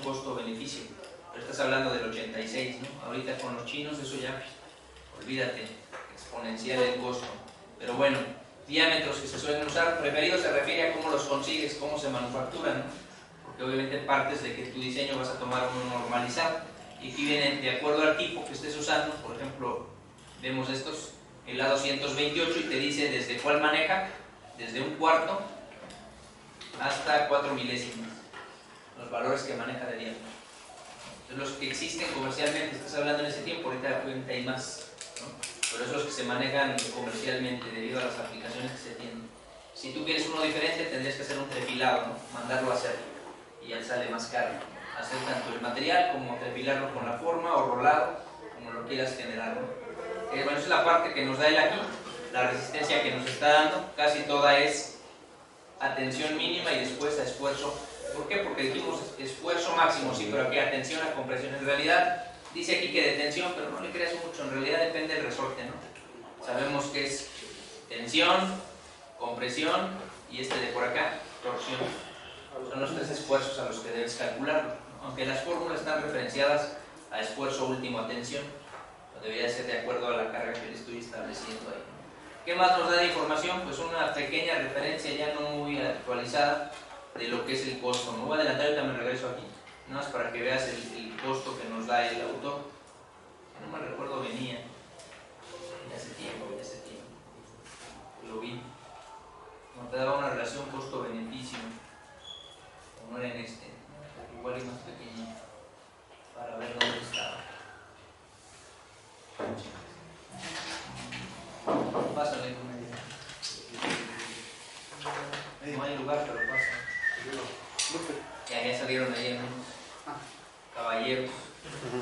costo-beneficio, pero estás hablando del 86, ¿no? Ahorita con los chinos eso ya, olvídate, exponencial el costo. Pero bueno, diámetros que se suelen usar, preferido se refiere a cómo los consigues, cómo se manufacturan, ¿no? Porque obviamente partes de que tu diseño vas a tomar uno normalizado, y aquí vienen de acuerdo al tipo que estés usando. Por ejemplo, vemos estos, el A228, y te dice desde cuál maneja, desde 1/4 hasta 4 milésimas, los valores que maneja de diámetro. Entonces, los que existen comercialmente, estás hablando en ese tiempo, ahorita obviamente hay más, ¿no? Pero esos que se manejan comercialmente debido a las aplicaciones que se tienen. Si tú quieres uno diferente, tendrías que hacer un trepilado, ¿no? Mandarlo a hacer, y ya sale más caro, ¿no? Hacer tanto el material como trepilarlo con la forma o rolado, como lo quieras generar, ¿no? Bueno, esa es la parte que nos da él aquí, la resistencia que nos está dando, casi toda es a tensión mínima y después a esfuerzo. ¿Por qué? Porque dijimos esfuerzo máximo, sí, pero aquí a tensión, a compresión. En realidad, dice aquí que de tensión, pero no le creas mucho, en realidad depende del resorte, ¿no? Sabemos que es tensión, compresión y este de por acá, torsión. Son los 3 esfuerzos a los que debes calcularlo, ¿no? Aunque las fórmulas están referenciadas a esfuerzo último a tensión, debería ser de acuerdo a la carga que le estoy estableciendo ahí, ¿no? ¿Qué más nos da de información? Pues una pequeña referencia ya no muy actualizada de lo que es el costo. Me voy a adelantar y también regreso aquí, nada más para que veas el costo que nos da el autor. No me recuerdo, venía ya hace tiempo, lo vi. No te daba una relación costo-beneficio, o no era en este, igual es más pequeño, para ver dónde estaba. Pásale con ella. No hay lugar, pero pasa. Ya salieron ahí unos caballeros.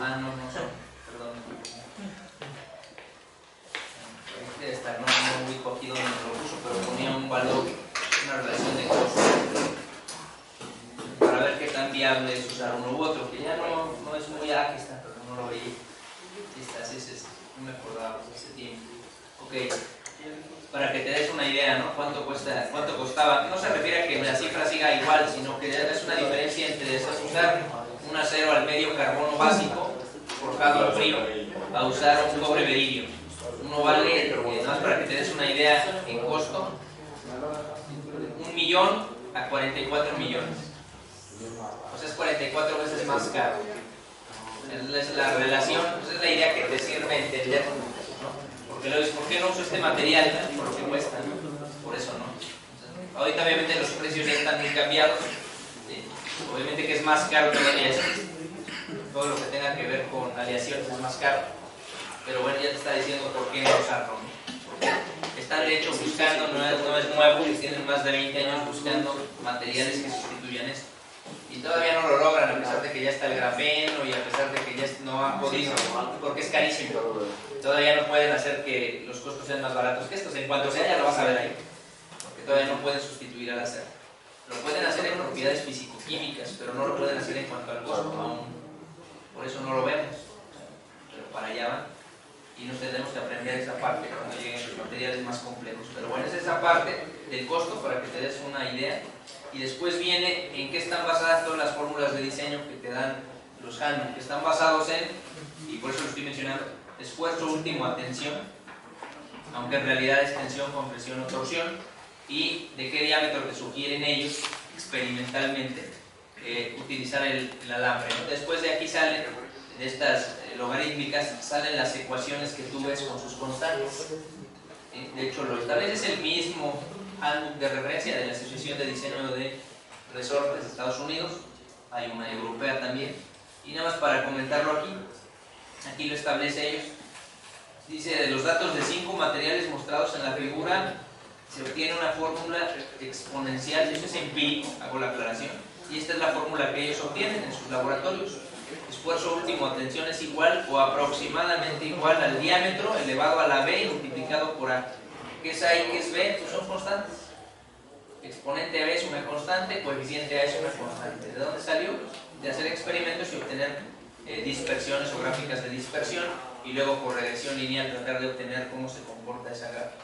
Ah, no son. Perdón. Debe estar, no muy aquí donde me lo puso, pero ponía un valor, una relación de costo, para ver qué tan viable es usar uno u otro, que ya no es muy aquí está, pero no lo veía. Así es este. No me acordaba hace tiempo. Ok, para que te des una idea, ¿no? ¿Cuánto costaba? No se refiere a que la cifra siga igual, sino que es una diferencia entre usar un acero al medio carbono básico, forjado al frío, a usar un cobre beridio. Uno vale, nada más para que te des una idea en costo, 1 millón a 44 millones. O sea, es 44 veces más caro. Es la relación, esa es la idea que te sirve entender, ¿no? Porque lo dices, ¿por qué no uso este material? Por lo que cuesta, ¿no? Por eso no. Entonces, ahorita obviamente los precios ya están muy cambiados, ¿sí? Obviamente que es más caro todavía esto. Todo lo que tenga que ver con aleaciones es más caro, pero bueno, ya te está diciendo por qué no usarlo, ¿no? Porque están de hecho buscando, no es nuevo, tienen más de 20 años buscando materiales que sustituyan esto. Y todavía no lo logran, a pesar de que ya está el grafeno y a pesar de que ya no han podido, porque es carísimo. Todavía no pueden hacer que los costos sean más baratos que estos. En cuanto sea, ya lo vas a ver ahí, porque todavía no pueden sustituir al acero. Lo pueden hacer en propiedades físico-químicas, pero no lo pueden hacer en cuanto al costo aún. Por eso no lo vemos, pero para allá van. Y nos tendremos que aprender esa parte cuando lleguen los materiales más complejos. Pero bueno, es esa parte del costo para que te des una idea. Y después viene en qué están basadas todas las fórmulas de diseño que te dan los Hallman, que están basados en, y por eso lo estoy mencionando, esfuerzo último a tensión, aunque en realidad es tensión, compresión o torsión, y de qué diámetro te sugieren ellos experimentalmente utilizar el alambre, ¿no? Después de aquí salen, de estas logarítmicas, salen las ecuaciones que tú ves con sus constantes. De hecho, lo establece, es el mismo handbook de referencia de la Asociación de Diseño de Resortes de Estados Unidos, hay una europea también, y nada más para comentarlo aquí lo establece ellos. Dice, de los datos de 5 materiales mostrados en la figura, se obtiene una fórmula exponencial, eso es empírico, hago la aclaración, y esta es la fórmula que ellos obtienen en sus laboratorios. Esfuerzo último a tensión es igual o aproximadamente igual al diámetro elevado a la B multiplicado por A. ¿Qué es A y qué es B? Pues son constantes. Exponente A es una constante, coeficiente A es una constante. ¿De dónde salió? De hacer experimentos y obtener dispersiones o gráficas de dispersión, y luego por regresión lineal tratar de obtener cómo se comporta esa gráfica.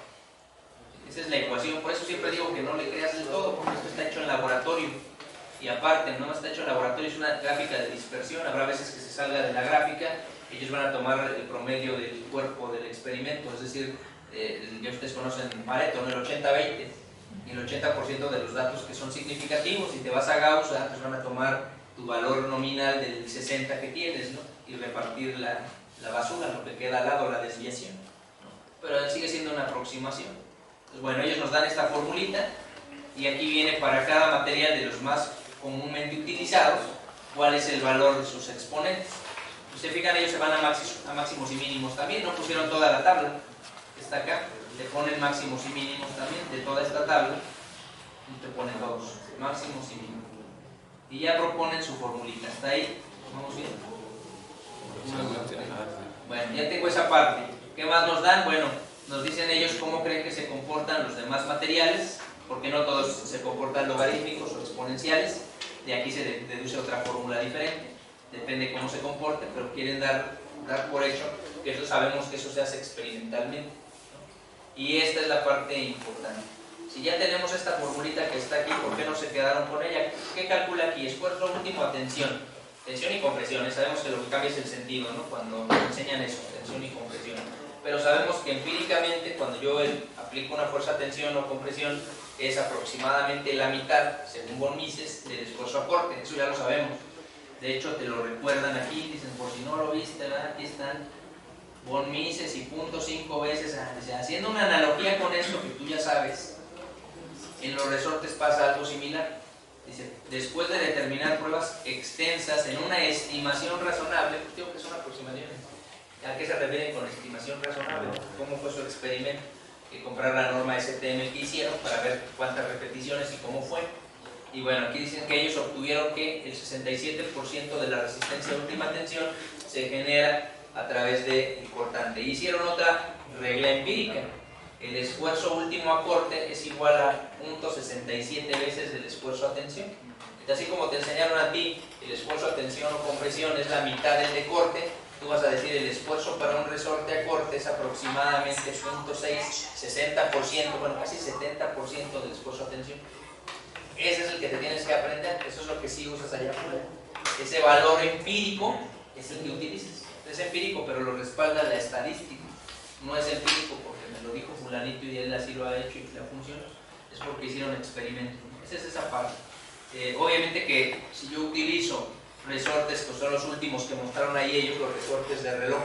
Esa es la ecuación. Por eso siempre digo que no le creas del todo, porque esto está hecho en laboratorio. y aparte no está hecho en laboratorio, es una gráfica de dispersión, habrá veces que se salga de la gráfica, ellos van a tomar el promedio del cuerpo del experimento, es decir, ya ustedes conocen Pareto, ¿no? El 80-20, y el 80% de los datos que son significativos, si te vas a Gauss, pues van a tomar tu valor nominal del 60 que tienes, ¿no? Y repartir la basura, lo que queda al lado, la desviación, ¿no? Pero sigue siendo una aproximación. Entonces, bueno, ellos nos dan esta formulita, y aquí viene para cada material de los más comúnmente utilizados, cuál es el valor de sus exponentes. Si se fijan, ellos se van a máximos y mínimos también, no pusieron toda la tabla, está acá, te ponen máximos y mínimos también de toda esta tabla, y te ponen todos, máximos y mínimos. Y ya proponen su formulita, ¿está ahí? ¿Vamos bien? Bueno, ya tengo esa parte. ¿Qué más nos dan? Bueno, nos dicen ellos cómo creen que se comportan los demás materiales, porque no todos se comportan logarítmicos o exponenciales. De aquí se deduce otra fórmula diferente, depende cómo se comporte, pero quieren dar por hecho que eso sabemos que eso se hace experimentalmente, ¿no? Y esta es la parte importante. Si ya tenemos esta formulita que está aquí, ¿por qué no se quedaron con ella? ¿Qué calcula aquí? Esfuerzo último a tensión. Tensión y compresión, sabemos que lo que cambia es el sentido, ¿no? Cuando nos enseñan eso, tensión y compresión. Pero sabemos que empíricamente, cuando yo aplico una fuerza tensión o compresión, es aproximadamente la mitad, según von Mises, del esfuerzo aporte. Eso ya lo sabemos. De hecho, te lo recuerdan aquí, dicen, por si no lo viste, ¿verdad? Aquí están von Mises y 0.5 veces. Haciendo una analogía con esto que tú ya sabes, en los resortes pasa algo similar. Dice, después de determinar pruebas extensas en una estimación razonable, pues digo que son aproximaciones. ¿A qué se refieren con estimación razonable? ¿Cómo fue su experimento? Que comprar la norma STM que hicieron para ver cuántas repeticiones y cómo fue. Y bueno, aquí dicen que ellos obtuvieron que el 67% de la resistencia a última tensión se genera a través del cortante. Y hicieron otra regla empírica. El esfuerzo último a corte es igual a 0.67 veces el esfuerzo a tensión. Así como te enseñaron a ti, el esfuerzo a tensión o compresión es la mitad del de corte, tú vas a decir el esfuerzo para un resorte a corte es aproximadamente 0.6, 60%, bueno, casi 70% del esfuerzo a tensión. Ese es el que te tienes que aprender, eso es lo que sí usas allá afuera. Ese valor empírico es el que utilizas. Es empírico, pero lo respalda la estadística. No es empírico porque me lo dijo fulanito y él así lo ha hecho y le funciona. Es porque hicieron experimentos. Esa es esa parte. Obviamente que si yo utilizo resortes que son los últimos que mostraron ahí ellos, los resortes de reloj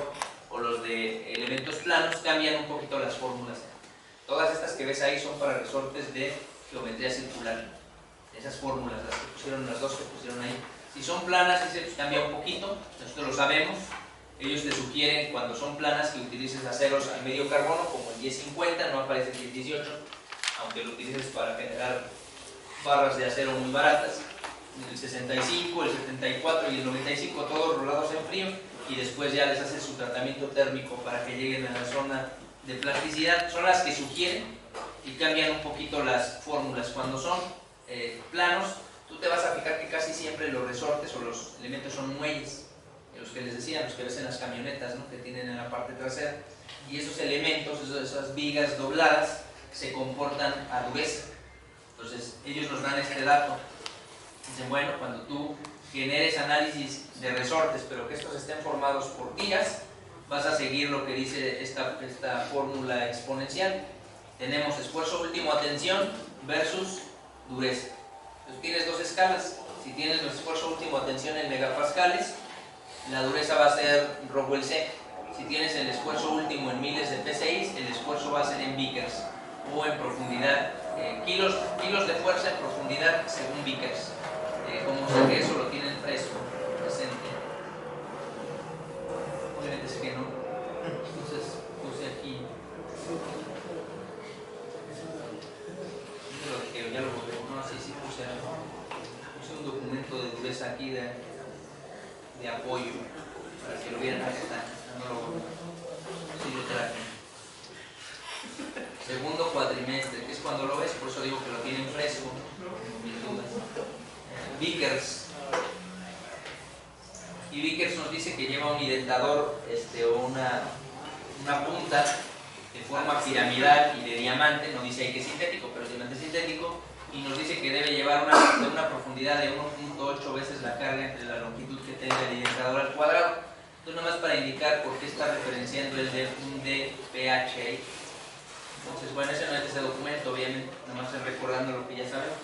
o los de elementos planos, cambian un poquito las fórmulas. Todas estas que ves ahí son para resortes de geometría circular. Esas fórmulas, las que pusieron, las dos que pusieron ahí. Si son planas, ese cambia un poquito, nosotros lo sabemos. Ellos te sugieren cuando son planas que utilices aceros al medio carbono, como el 1050, no aparece el 1018, aunque lo utilices para generar barras de acero muy baratas. El 65, el 74 y el 95, todos rolados en frío, y después ya les haces su tratamiento térmico para que lleguen a la zona de plasticidad. Son las que sugieren y cambian un poquito las fórmulas. Cuando son planos, tú te vas a fijar que casi siempre los resortes o los elementos son muelles, los que les decía, los que ves en las camionetas, ¿no? Que tienen en la parte trasera, y esos elementos, esas vigas dobladas, se comportan a dureza. Entonces ellos nos dan este dato. Dicen, bueno, cuando tú generes análisis de resortes, pero que estos estén formados por tiras, vas a seguir lo que dice esta fórmula exponencial. Tenemos esfuerzo último a tensión versus dureza. Entonces tienes dos escalas. Si tienes el esfuerzo último a tensión en megapascales, la dureza va a ser Rowell C. Si tienes el esfuerzo último en miles de PSI, el esfuerzo va a ser en Vickers o en profundidad, kilos de fuerza en profundidad según Vickers. Como sé que eso lo tienen fresco, presente. Obviamente sé que no. Entonces puse aquí. Ya lo volví. No, sí puse un documento de dureza aquí de apoyo para que lo vieran. Acá está. No lo volví. Sí, lo traje. Segundo cuatrimestre, que es cuando lo ves, por eso digo que lo tienen fresco, no mis dudas. Vickers. Y Vickers nos dice que lleva un identador o una punta de forma piramidal y de diamante, no dice ahí que es sintético, pero es diamante sintético, y nos dice que debe llevar una profundidad de 1.8 veces la carga entre la longitud que tenga el identador al cuadrado. Entonces, nomás para indicar por qué está referenciando el de un DPH. Entonces, bueno, ese no es ese documento, obviamente, nada más recordando lo que ya sabemos.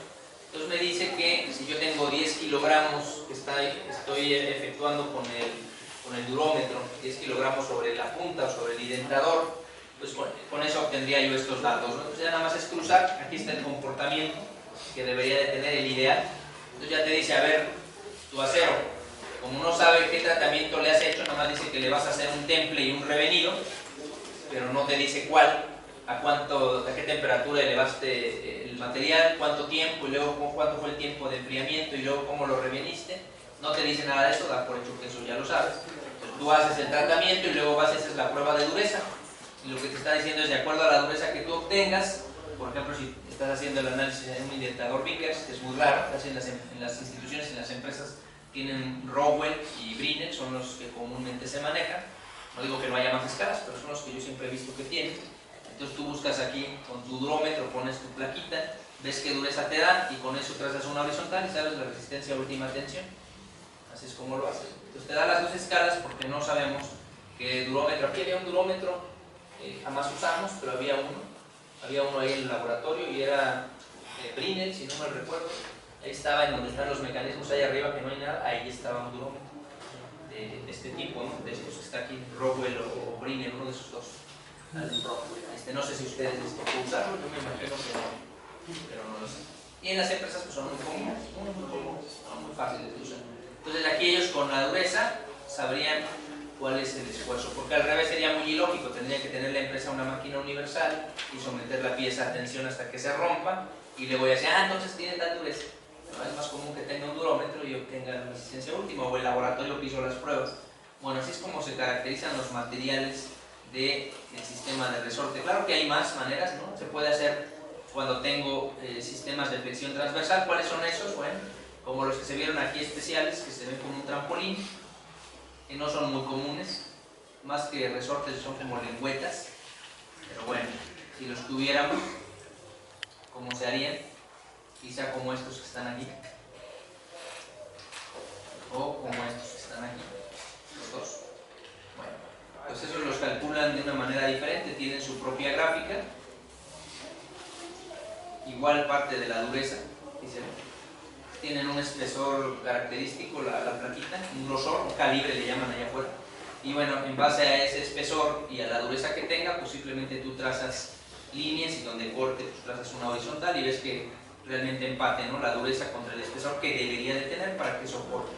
Entonces me dice que si yo tengo 10 kilogramos que estoy efectuando con el durómetro, 10 kilogramos sobre la punta o sobre el identador, pues con eso obtendría yo estos datos, ¿no? Entonces ya nada más es cruzar, aquí está el comportamiento que debería de tener el ideal. Entonces ya te dice, a ver, tu acero, como no sabe qué tratamiento le has hecho, nada más dice que le vas a hacer un temple y un revenido, pero no te dice cuál, a qué temperatura elevaste el material, cuánto tiempo, y luego cuánto fue el tiempo de enfriamiento, y luego cómo lo reveniste. No te dice nada de eso, da por hecho que eso ya lo sabes. Entonces tú haces el tratamiento y luego haces la prueba de dureza. Y lo que te está diciendo es, de acuerdo a la dureza que tú obtengas, por ejemplo, si estás haciendo el análisis en un indentador Vickers, que es muy raro, casi en las instituciones, en las empresas tienen Rowell y Brinell, son los que comúnmente se manejan. No digo que no haya más escalas, pero son los que yo siempre he visto que tienen. Entonces tú buscas aquí con tu durómetro, pones tu plaquita, ves qué dureza te da y con eso trazas una horizontal y sabes la resistencia a última tensión. Así es como lo haces. Entonces te da las dos escalas porque no sabemos qué durómetro. Aquí había un durómetro, jamás usamos, pero había uno ahí en el laboratorio y era Brinell, si no me recuerdo. Ahí estaba en donde están los mecanismos ahí arriba que no hay nada, ahí estaba un durómetro de este tipo, ¿no? De estos que está aquí, Rowell o Brinell, uno de esos dos. No sé si ustedes pueden usarlo, yo me imagino que no, pero no lo sé. Y en las empresas pues son muy comunes, son muy fáciles de usar. Entonces aquí ellos con la dureza sabrían cuál es el esfuerzo, porque al revés sería muy ilógico, tendría que tener la empresa una máquina universal y someter la pieza a tensión hasta que se rompa y luego ya decir, entonces tiene tal dureza. No, es más común que tenga un durómetro y obtenga la resistencia última, o el laboratorio que hizo las pruebas. Bueno, así es como se caracterizan los materiales del sistema de resorte. Claro que hay más maneras, ¿no? Se puede hacer cuando tengo sistemas de flexión transversal. ¿Cuáles son esos? Bueno, como los que se vieron aquí especiales, que se ven como un trampolín, que no son muy comunes, más que resortes son como lengüetas, pero bueno, si los tuviéramos, ¿cómo se harían? Quizá como estos que están aquí, o como estos que están aquí, los dos. Bueno, pues esos los calculan de una manera diferente, tienen su propia gráfica, igual parte de la dureza, tienen un espesor característico, la plaquita, un grosor, un calibre le llaman allá afuera, y bueno, en base a ese espesor y a la dureza que tenga, pues simplemente tú trazas líneas y donde corte pues trazas una horizontal y ves que realmente empate, ¿no? La dureza contra el espesor que debería de tener para que soporte.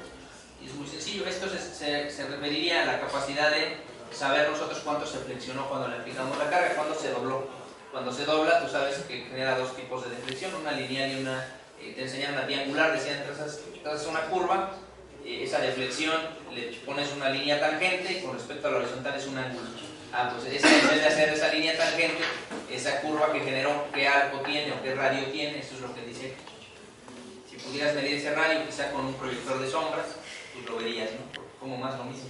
Y es muy sencillo, esto se referiría a la capacidad de saber nosotros cuánto se flexionó cuando le aplicamos la carga, cuándo se dobló. Cuando se dobla, tú sabes que genera dos tipos de deflexión, una lineal y una, te enseñan la triangular, decían, trazas una curva, esa deflexión le pones una línea tangente y con respecto a la horizontal es un ángulo. Pues esa, en vez de hacer esa línea tangente, esa curva que generó, qué arco tiene o qué radio tiene, eso es lo que dice. Si pudieras medir ese radio, quizá con un proyector de sombras, pues lo verías, ¿no? Como más lo mismo.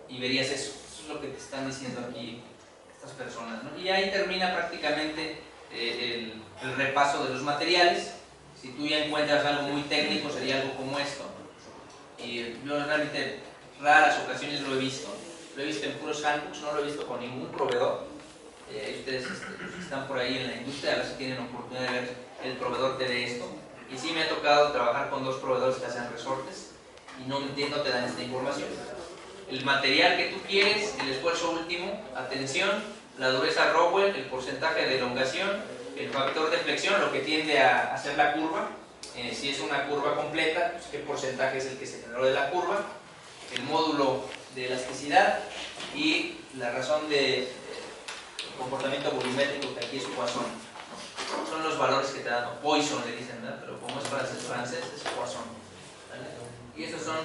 Y verías eso. Eso es lo que te están diciendo aquí estas personas, ¿no? Y ahí termina prácticamente el repaso de los materiales. Si tú ya encuentras algo muy técnico, sería algo como esto. Y yo realmente raras ocasiones lo he visto en puros handbooks, no lo he visto con ningún proveedor. Ustedes están por ahí en la industria, a ver si tienen oportunidad de ver el proveedor te dé esto. Y sí me ha tocado trabajar con dos proveedores que hacen resortes y no te dan esta información. El material que tú quieres, el esfuerzo último, atención, la dureza Rowell, el porcentaje de elongación, el factor de flexión, lo que tiende a hacer la curva. Si es una curva completa, pues qué porcentaje es el que se generó de la curva, el módulo de elasticidad y la razón de comportamiento volumétrico, que aquí es Poisson. Son los valores que te dan, o Poisson le dicen, ¿verdad? Pero como es francés es Poisson, ¿vale? Y esos son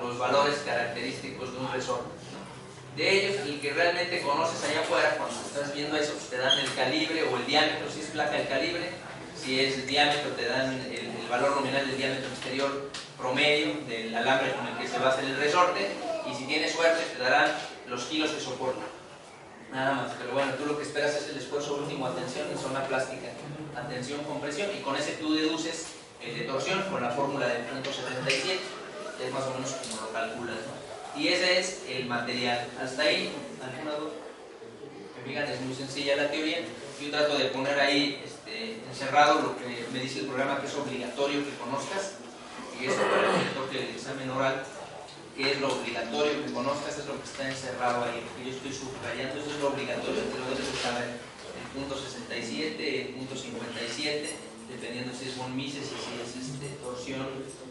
los valores característicos de un resorte, ¿no? De ellos, el que realmente conoces allá afuera, cuando estás viendo eso, pues te dan el calibre o el diámetro, si es placa el calibre, si es el diámetro te dan el valor nominal del diámetro exterior promedio del alambre con el que se va a hacer el resorte, y si tienes suerte te darán los kilos que soporta. nada más. Pero bueno, tú lo que esperas es el esfuerzo último a tensión en zona plástica, a tensión, compresión, y con ese tú deduces el de torsión con la fórmula del punto 77, es más o menos como lo calculas, ¿no? Y ese es el material. Hasta ahí, ¿alguna duda? Que digan, es muy sencilla la teoría. Yo trato de poner ahí encerrado lo que me dice el programa que es obligatorio que conozcas, y eso para el que toque el examen oral, que es lo obligatorio que conozcas, es lo que está encerrado ahí, lo que yo estoy subrayando, eso es lo obligatorio, que lo debes de saber. El punto 67, el punto 57, dependiendo si es von Mises y si es torsión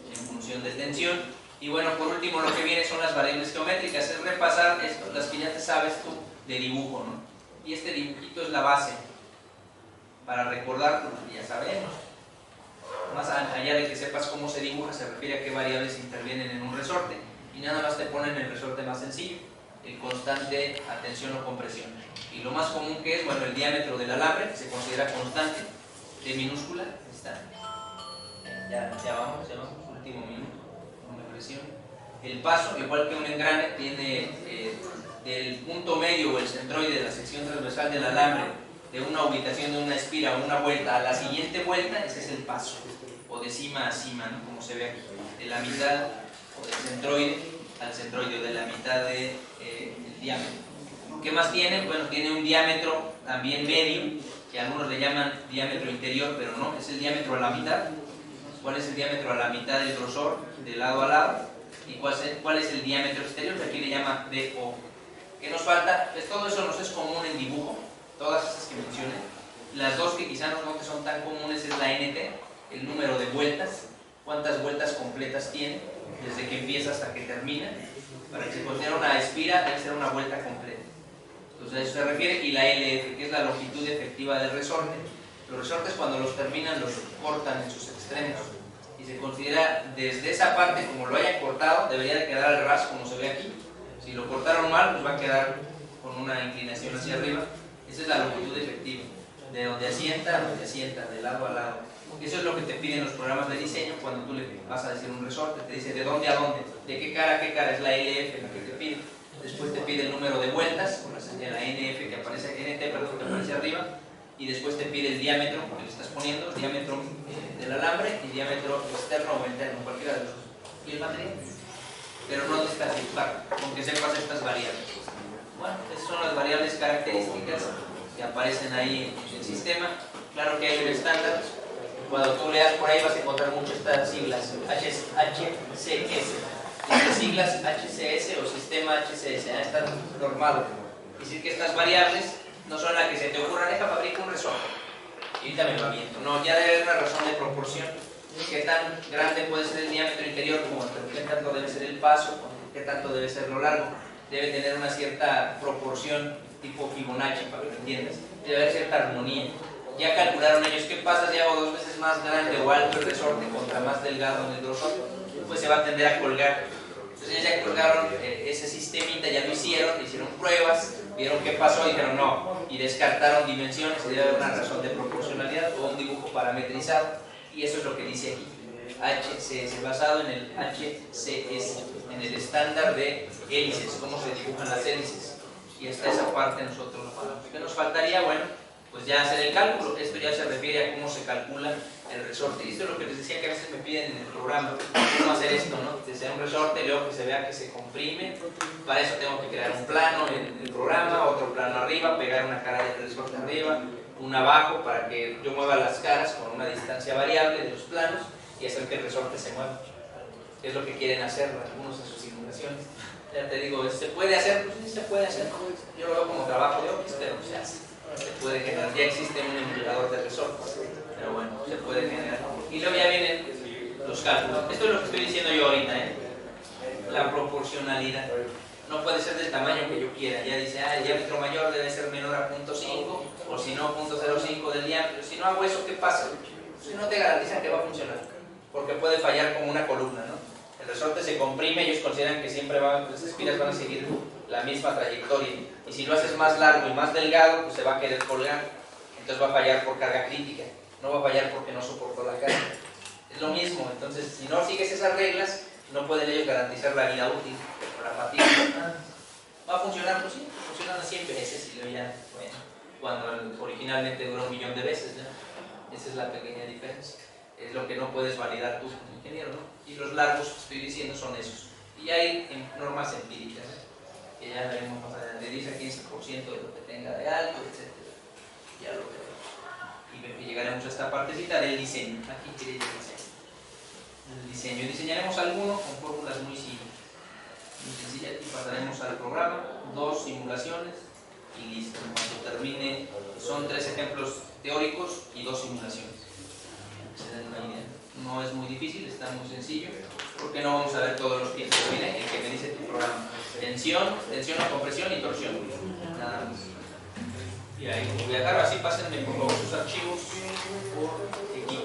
en función de tensión. Y bueno, por último lo que viene son las variables geométricas, es repasar esto, las que ya te sabes tú de dibujo, ¿no? Y este dibujito es la base para recordar lo que ya sabemos. Más allá de que sepas cómo se dibuja, se refiere a qué variables intervienen en un resorte, y nada más te ponen el resorte más sencillo, el constante a tensión o compresión. Y lo más común que es, bueno, el diámetro del alambre, que se considera constante, de minúscula, está. Ya vamos, último minuto, no me presione. El paso, igual que un engrane, tiene del punto medio o el centroide de la sección transversal del alambre, de una ubicación de una espira o una vuelta a la siguiente vuelta, ese es el paso, o de cima a cima, ¿no? Como se ve aquí, de la mitad o del centroide al centroide, o de la mitad del diámetro. ¿Qué más tiene? Bueno, tiene un diámetro también medio, que algunos le llaman diámetro interior, pero no, es el diámetro a la mitad. ¿Cuál es el diámetro a la mitad del grosor, de lado a lado? ¿Y cuál es el diámetro exterior? Que aquí le llama DO. ¿Qué nos falta? Pues todo eso nos es común en dibujo, todas esas que mencioné. Las dos que quizá no son tan comunes es la NT, el número de vueltas, cuántas vueltas completas tiene, desde que empieza hasta que termina. Para que se considere una espira debe ser una vuelta completa. Entonces a eso se refiere. Y la LF, que es la longitud efectiva del resorte. Los resortes cuando los terminan los cortan en sus extremos, y se considera desde esa parte, como lo hayan cortado, debería de quedar al ras como se ve aquí. Si lo cortaron mal, pues va a quedar con una inclinación hacia arriba. Esa es la longitud efectiva, de donde asienta a donde asienta, de lado a lado. Eso es lo que te piden los programas de diseño cuando tú le vas a decir un resorte. Te dice de dónde a dónde, de qué cara a qué cara, es la LF la que te pide. Después te pide el número de vueltas, con la señal NF que aparece, NT, perdón, que aparece arriba. Y después te pide el diámetro que le estás poniendo, el diámetro del alambre y diámetro externo o interno, cualquiera de los dos. Y el material. Pero no necesitas dibujar, con que sepas estas variables. Bueno, esas son las variables características que aparecen ahí en el sistema. Claro que hay un estándar. Cuando tú leas por ahí vas a encontrar muchas estas siglas, HCS. Estas siglas HCS o sistema HCS, están normados. Es decir, que estas variables no son las que se te ocurran, deja fabricar un resorte y ahorita me lo aviento. No, ya debe haber una razón de proporción. ¿Qué tan grande puede ser el diámetro interior? Como qué tanto debe ser el paso, qué tanto debe ser lo largo. Debe tener una cierta proporción tipo Fibonacci, para que lo entiendas. Debe haber cierta armonía. Ya calcularon ellos qué pasa si hago 2 veces más grande o alto el resorte contra más delgado en el grosor, pues se va a tender a colgar. Entonces ya colgaron ese sistemita, ya lo hicieron pruebas, vieron qué pasó y dijeron no, y descartaron dimensiones, y debe haber una razón de proporcionalidad o un dibujo parametrizado, y eso es lo que dice aquí, HCS, basado en el HCS, en el estándar de hélices, cómo se dibujan las hélices, y hasta esa parte nosotros lo pagamos. ¿Qué nos faltaría? Bueno, pues ya hacer el cálculo. Esto ya se refiere a cómo se calcula el resorte, y esto es lo que les decía que a veces me piden en el programa, cómo hacer esto, ¿no? Desde un resorte, luego que se vea que se comprime. Para eso tengo que crear un plano en el programa, otro plano arriba, pegar una cara del resorte arriba, una abajo para que yo mueva las caras con una distancia variable de los planos y hacer que el resorte se mueva. Es lo que quieren hacer algunos en sus simulaciones. Ya te digo, ¿se puede hacer? Pues sí, se puede hacer. Yo lo veo como trabajo de Office, pero se hace. Se puede generar, ya existe un emulador de resortes, pero bueno, se puede generar. Y luego ya vienen los cálculos. Esto es lo que estoy diciendo yo ahorita, la proporcionalidad. No puede ser del tamaño que yo quiera. Ya dice, el diámetro mayor debe ser menor a 0.5, o si no, 0.05 del diámetro. Si no hago eso, ¿qué pasa? Si no te garantizan que va a funcionar, porque puede fallar como una columna, ¿no? El resorte se comprime, ellos consideran que siempre las espiras van a seguir la misma trayectoria, y si lo haces más largo y más delgado, pues se va a querer colgar, entonces va a fallar por carga crítica, no va a fallar porque no soportó la carga. Es lo mismo, entonces si no sigues esas reglas, no pueden ellos garantizar la vida útil o la fatiga. ¿Va a funcionar? Pues sí, funcionan a 100 veces y luego ya, bueno, cuando originalmente dura 1.000.000 de veces, ¿ya? Esa es la pequeña diferencia. Es lo que no puedes validar tú como ingeniero, ¿no? Y los largos que estoy diciendo son esos. Y hay normas empíricas, que ya veremos más adelante, dice 15% de lo que tenga de alto, etc. Ya lo veremos. Y llegaremos a esta partecita del diseño. Aquí quiere llegar el diseño. Diseñaremos alguno con fórmulas muy simples. Muy sencillas, y pasaremos al programa, 2 simulaciones y listo. Cuando termine, son 3 ejemplos teóricos y 2 simulaciones. Se den una idea. No es muy difícil, está muy sencillo, porque no vamos a ver todos los tiempos. Miren el que me dice tu programa: tensión o compresión y torsión. Nada más. Y ahí como viajar, así pásenme por favor sus archivos por equipo.